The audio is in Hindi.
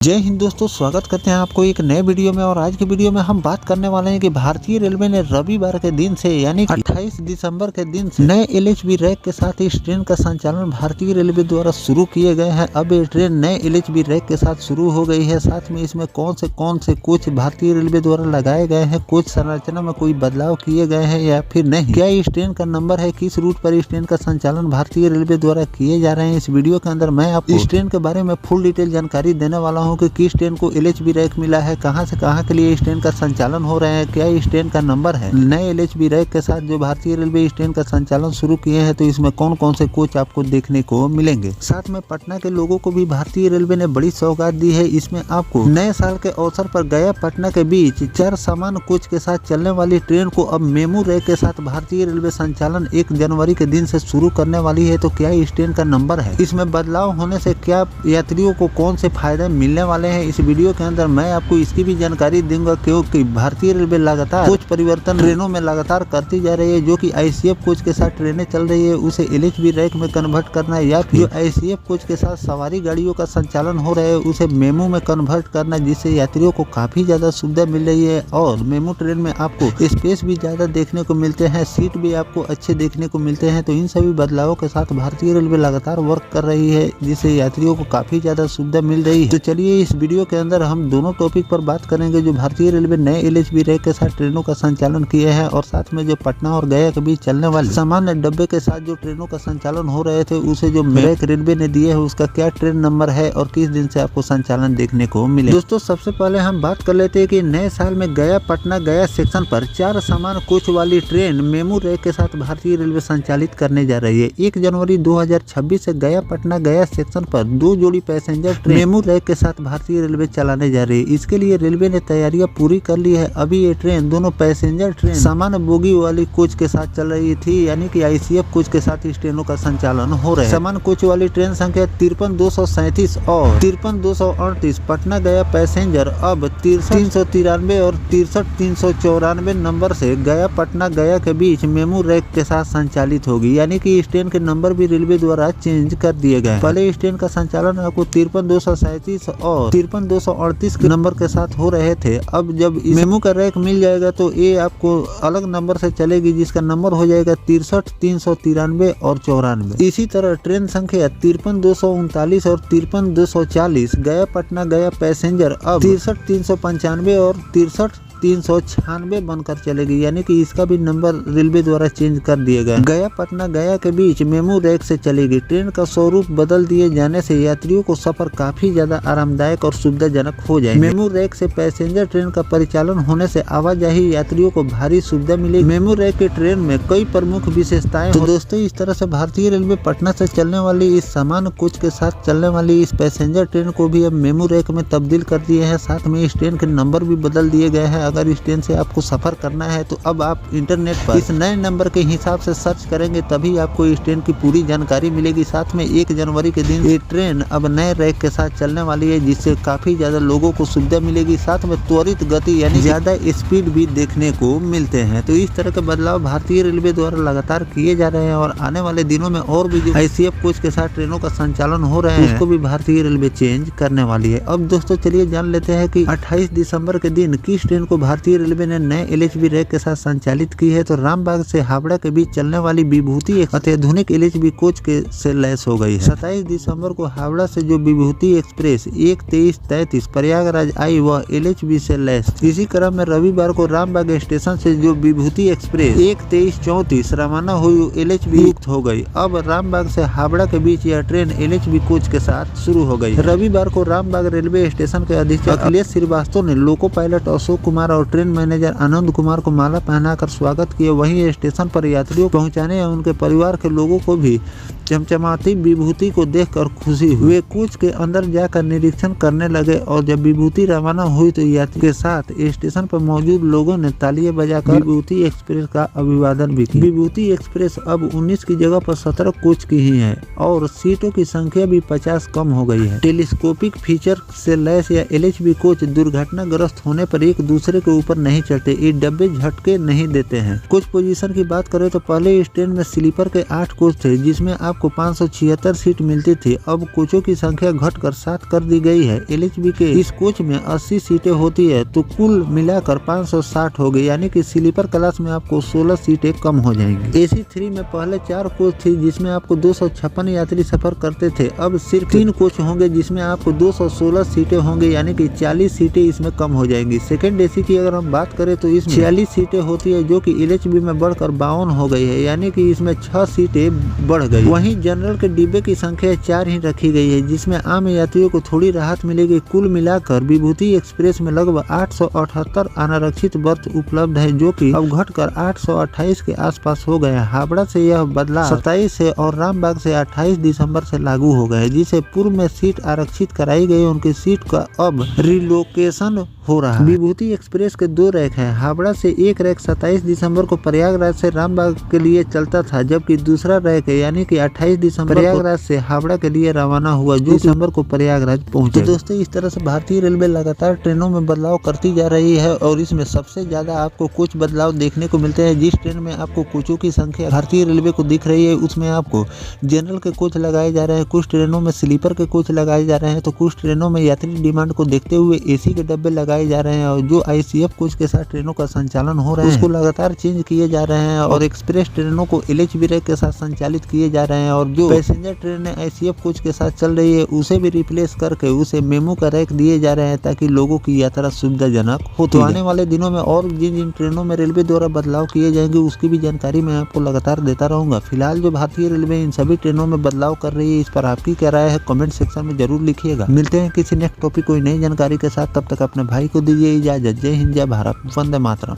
जय हिंद दोस्तों, स्वागत करते हैं आपको एक नए वीडियो में। और आज की वीडियो में हम बात करने वाले हैं कि भारतीय रेलवे ने रविवार के दिन से यानी 28 दिसंबर के दिन से नए एलएचबी रैक के साथ इस ट्रेन का संचालन भारतीय रेलवे द्वारा शुरू किए गए हैं। अब ये ट्रेन नए एलएचबी रैक के साथ शुरू हो गई है। साथ में इसमें कौन से कोच भारतीय रेलवे द्वारा लगाए गए हैं, कोच संरचना में कोई बदलाव किए गए हैं या फिर नहीं, क्या इस ट्रेन का नंबर है, किस रूट पर इस ट्रेन का संचालन भारतीय रेलवे द्वारा किए जा रहे हैं, इस वीडियो के अंदर मैं आपको इस ट्रेन के बारे में फुल डिटेल जानकारी देने वाला हूँ कि किस ट्रेन को एलएचबी रैक मिला है, कहां से कहां के लिए इस ट्रेन का संचालन हो रहा है, क्या इस ट्रेन का नंबर है। नए एलएचबी रैक के साथ जो भारतीय रेलवे इस ट्रेन का संचालन शुरू किए हैं तो इसमें कौन कौन से कोच आपको देखने को मिलेंगे। साथ में पटना के लोगों को भी भारतीय रेलवे ने बड़ी सौगात दी है। इसमें आपको नए साल के अवसर पर गया पटना के बीच 4 सामान्य कोच के साथ चलने वाली ट्रेन को अब मेमू रैक के साथ भारतीय रेलवे संचालन 1 जनवरी के दिन से शुरू करने वाली है। तो क्या इस ट्रेन का नंबर है, इसमें बदलाव होने से क्या यात्रियों को कौन से फायदे मिलने वाले हैं, इस वीडियो के अंदर मैं आपको इसकी भी जानकारी दूंगा। क्योंकि भारतीय रेलवे लगातार कोच परिवर्तन ट्रेनों में लगातार करती जा रही है। जो कि आईसीएफ कोच के साथ ट्रेनें चल रही है उसे एलएचबी रैक में कन्वर्ट करना, या फिर जो आईसीएफ कोच के साथ सवारी गाड़ियों का संचालन हो रहा है उसे मेमू में कन्वर्ट करना, जिससे यात्रियों को काफी ज्यादा सुविधा मिल रही है। और मेमू ट्रेन में आपको स्पेस भी ज्यादा देखने को मिलते हैं, सीट भी आपको अच्छे देखने को मिलते हैं। तो इन सभी बदलावों के साथ भारतीय रेलवे लगातार वर्क कर रही है, जिससे यात्रियों को काफी ज्यादा सुविधा मिल रही है। तो चलिए इस वीडियो के अंदर हम दोनों टॉपिक पर बात करेंगे, जो भारतीय रेलवे नए एलएचबी रैक के साथ ट्रेनों का संचालन किए हैं और साथ में जो पटना और गया के बीच चलने वाले सामान्य डब्बे के साथ जो ट्रेनों का संचालन हो रहे थे उसे जो रैक रेलवे ने दिए है उसका क्या ट्रेन नंबर है और किस दिन से आपको संचालन देखने को मिले। दोस्तों सबसे पहले हम बात कर लेते हैं कि नए साल में गया पटना गया सेक्शन पर 4 सामान्य कोच वाली ट्रेन मेमू रैक के साथ भारतीय रेलवे संचालित करने जा रही है। 1 जनवरी 2026 से गया पटना गया सेक्शन पर 2 जोड़ी पैसेंजर ट्रेन मेमू रैक के साथ भारतीय रेलवे चलाने जा रही है। इसके लिए रेलवे ने तैयारियां पूरी कर ली है। अभी ये ट्रेन दोनों पैसेंजर ट्रेन सामान्य बोगी वाली कोच के साथ चल रही थी, यानी कि आईसीएफ कोच के साथ इस ट्रेनों का संचालन हो रहा है। सामान्य कोच वाली ट्रेन संख्या 53-237 और 53-238 पटना गया पैसेंजर अब 63-393 और 63-394 नंबर से गया पटना गया के बीच मेमू रैक के साथ संचालित होगी, यानी कि इस ट्रेन के नंबर भी रेलवे द्वारा चेंज कर दिए गए। पहले इस ट्रेन का संचालन आपको 53-237 और 53-238 के नंबर के साथ हो रहे थे। अब जब मेमू का रैक मिल जाएगा तो ये आपको अलग नंबर से चलेगी, जिसका नंबर हो जाएगा 63-393 और 94। इसी तरह ट्रेन संख्या 53-239 और 53-240 गया पटना गया पैसेंजर अब 63-395 और 63-396 बनकर चलेगी, यानी कि इसका भी नंबर रेलवे द्वारा चेंज कर दिए गए। गया पटना गया के बीच मेमू रैक से चलेगी। ट्रेन का स्वरूप बदल दिए जाने से यात्रियों को सफर काफी ज्यादा आरामदायक और सुविधाजनक हो जाएगा। मेमू रैक से पैसेंजर ट्रेन का परिचालन होने से आवाजाही यात्रियों को भारी सुविधा मिलेगी। मेमू रैक की ट्रेन में कई प्रमुख विशेषताएं। तो दोस्तों इस तरह से भारतीय रेलवे पटना से चलने वाली इस सामान्य कोच के साथ चलने वाली इस पैसेंजर ट्रेन को भी अब मेमू रैक में तब्दील कर दिए है। साथ में इस ट्रेन के नंबर भी बदल दिए गए हैं। अगर इस ट्रेन से आपको सफर करना है तो अब आप इंटरनेट पर इस नए नंबर के हिसाब से सर्च करेंगे, तभी आपको इस ट्रेन की पूरी जानकारी मिलेगी। साथ में 1 जनवरी के दिन ये ट्रेन अब नए रैक के साथ चलने वाली है, जिससे काफी ज्यादा लोगों को सुविधा मिलेगी। साथ में त्वरित गति यानी ज्यादा स्पीड भी देखने को मिलते हैं। तो इस तरह के बदलाव भारतीय रेलवे द्वारा लगातार किए जा रहे हैं और आने वाले दिनों में और भी जो आईसीएफ कोच के साथ ट्रेनों का संचालन हो रहे हैं उसको भी भारतीय रेलवे चेंज करने वाली है। अब दोस्तों चलिए जान लेते हैं कि 28 दिसंबर के दिन किस ट्रेन को भारतीय रेलवे ने नए एलएचबी रैक के साथ संचालित की है। तो रामबाग से हावड़ा के बीच चलने वाली विभूति अत्याधुनिक एलएचबी कोच के से लैस हो गई है। 27 दिसंबर को हावड़ा से जो विभूति एक्सप्रेस 1-23-33 प्रयागराज आई वह एलएचबी से लैस। इसी क्रम में रविवार को रामबाग स्टेशन से जो विभूति एक्सप्रेस 1-23-34 रवाना हुई एलएचबी युक्त हो गई। अब रामबाग से हावड़ा के बीच यह ट्रेन एलएचबी कोच के साथ शुरू हो गई। रविवार को रामबाग रेलवे स्टेशन के अधीक्षक अखिलेश श्रीवास्तव ने लोको पायलट अशोक कुमार और ट्रेन मैनेजर आनंद कुमार को माला पहनाकर स्वागत किया। वहीं स्टेशन पर यात्रियों पहुंचाने और उनके परिवार के लोगों को भी चमचमाती विभूति को देखकर खुशी हुई। वे कोच के अंदर जाकर निरीक्षण करने लगे और जब विभूति रवाना हुई तो यात्री के साथ स्टेशन पर मौजूद लोगों ने तालियां बजाकर विभूति एक्सप्रेस का अभिवादन भी किया। विभूति एक्सप्रेस अब 19 की जगह पर 17 कोच की ही है और सीटों की संख्या भी 50 कम हो गई है। टेलीस्कोपिक फीचर से लैस या एलएचबी कोच दुर्घटनाग्रस्त होने पर एक दूसरे दूसरे के ऊपर नहीं चढ़ते। ये डब्बे झटके नहीं देते हैं। कुछ पोजीशन की बात करें तो पहले इस ट्रेन में स्लीपर के 8 कोच थे, जिसमें आपको 576 सीट मिलती थी। अब कोचों की संख्या घटकर 7 कर दी गई है। एलएचबी के इस कोच में 80 सीटें होती है, तो कुल मिलाकर 560 हो गई, यानी कि स्लीपर क्लास में आपको 16 सीटें कम हो जाएंगी। AC 3 में पहले 4 कोच थी, जिसमें आपको 256 यात्री सफर करते थे। अब सिर्फ 3 कोच होंगे, जिसमें आपको 216 सीटें होंगी, यानी कि 40 सीटें इसमें कम हो जाएंगी। सेकंड AC की अगर हम बात करें तो इसमें 46 सीटें होती है, जो कि एलएचबी में बढ़कर 52 हो गई है, यानी कि इसमें 6 सीटें बढ़ गई। वहीं जनरल के डिब्बे की संख्या 4 ही रखी गई है, जिसमें आम यात्रियों को थोड़ी राहत मिलेगी। कुल मिलाकर विभूति एक्सप्रेस में लगभग 878 अनारक्षित बर्थ उपलब्ध है, जो कि अब घटकर 828 के आसपास हो गया। हावड़ा से यह बदलाव 27 से और रामबाग से 28 दिसंबर से लागू हो गए। जिसे पूर्व में सीट आरक्षित कराई गई, उनकी सीट का अब रिलोकेशन हो रहा है। विभूति एक्सप्रेस के 2 रैक हैं। हावड़ा से एक रैक 27 दिसंबर को प्रयागराज से रामबाग के लिए चलता था, जबकि दूसरा रैक है, यानी कि 28 दिसंबर प्रयागराज से हावड़ा के लिए रवाना हुआ, जो दिसंबर को प्रयागराज पहुंचे। तो दोस्तों, इस तरह से भारतीय रेलवे लगातार ट्रेनों में बदलाव करती जा रही है, और इसमें सबसे ज्यादा आपको कुछ बदलाव देखने को मिलते हैं। जिस ट्रेन में आपको कोचों की संख्या भारतीय रेलवे को दिख रही है, उसमें आपको जनरल के कोच लगाए जा रहे हैं, कुछ ट्रेनों में स्लीपर के कोच लगाए जा रहे हैं, तो कुछ ट्रेनों में यात्री डिमांड को देखते हुए AC के डब्बे लगाए जा रहे हैं, और जो ICF कोच के साथ ट्रेनों का संचालन हो रहा है उसको लगातार चेंज किए जा रहे हैं, और एक्सप्रेस ट्रेनों को LHB रैक के साथ संचालित किए जा रहे हैं, और जो पैसेंजर ट्रेनें ICF कोच के साथ चल रही है उसे भी रिप्लेस करके उसे मेमो का रैक दिए जा रहे हैं, ताकि लोगों की यात्रा सुविधाजनक हो। तो आने वाले दिनों में और जिन जिन ट्रेनों में रेलवे द्वारा बदलाव किए जाएंगे, उसकी भी जानकारी मैं आपको लगातार देता रहूंगा। फिलहाल जो भारतीय रेलवे इन सभी ट्रेनों में बदलाव कर रही है, इस पर आपकी क्या राय है, कमेंट सेक्शन में जरूर लिखिएगा। मिलते हैं किसी नेक्स्ट टॉपिक कोई नई जानकारी के साथ, तब तक अपने भाई को दीजिए इजाजत। जय हिंद, जय भारत, वंदे मातरम।